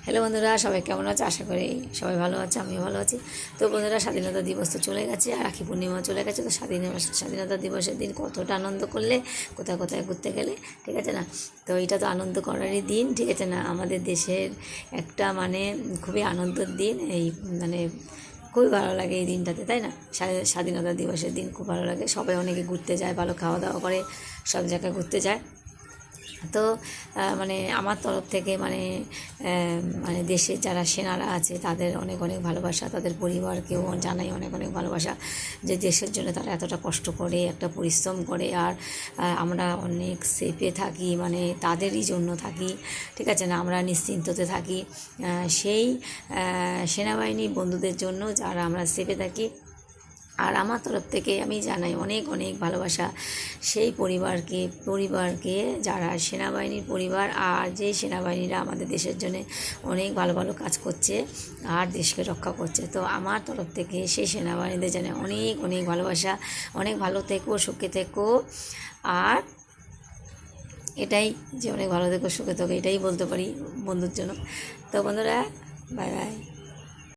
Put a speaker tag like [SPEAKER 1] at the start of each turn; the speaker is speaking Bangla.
[SPEAKER 1] হ্যালো বন্ধুরা, সবাই কেমন আছে? আশা করি সবাই ভালো আছে, আমিও ভালো আছি। তো বন্ধুরা, স্বাধীনতা দিবস তো চলে গেছে আর রাখি পূর্ণিমা চলে গেছে। তো স্বাধীনতা দিবসের দিন কতটা আনন্দ করলে, কোথায় কোথায় ঘুরতে গেলে, ঠিক আছে না? তো এটা তো আনন্দ করারই দিন, ঠিক আছে না? আমাদের দেশের একটা খুবই আনন্দের দিন। মানে খুবই ভালো লাগে এই দিনটাতে, তাই না? স্বাধীনতা দিবসের দিন খুব ভালো লাগে। সবাই অনেকে ঘুরতে যায়, ভালো খাওয়া দাওয়া করে, সব জায়গায় ঘুরতে যায়। তো আমার তরফ থেকে দেশের যারা সেনারা আছে তাদের অনেক অনেক ভালোবাসা, তাদের পরিবারকেও জানাই অনেক অনেক ভালোবাসা, যে দেশের জন্য তারা এতটা কষ্ট করে, একটা পরিশ্রম করে। আর আমরা অনেক সেফে থাকি, তাদেরই জন্য থাকি, ঠিক আছে না? আমরা নিশ্চিন্ততে থাকি সেই সেনাবাহিনী বন্ধুদের জন্য, যারা আমরা সেফে থাকি। আর আমার তরফ থেকে আমি জানাই অনেক অনেক ভালোবাসা সেই পরিবারকে যারা সেনাবাহিনীর পরিবার, আর যেই সেনাবাহিনীরা আমাদের দেশের জন্য অনেক ভালো ভালো কাজ করছে আর দেশকে রক্ষা করছে। তো আমার তরফ থেকে সেই সেনাবাহিনীদের জানাই অনেক অনেক ভালোবাসা। অনেক ভালো থেকো, সুখে থেকো। আর এটাই, যে অনেক ভালো থেকো, সুখে থেকো, এটাই বলতে পারি বন্ধুর জন্য। তো বন্ধুরা, বাই বাই।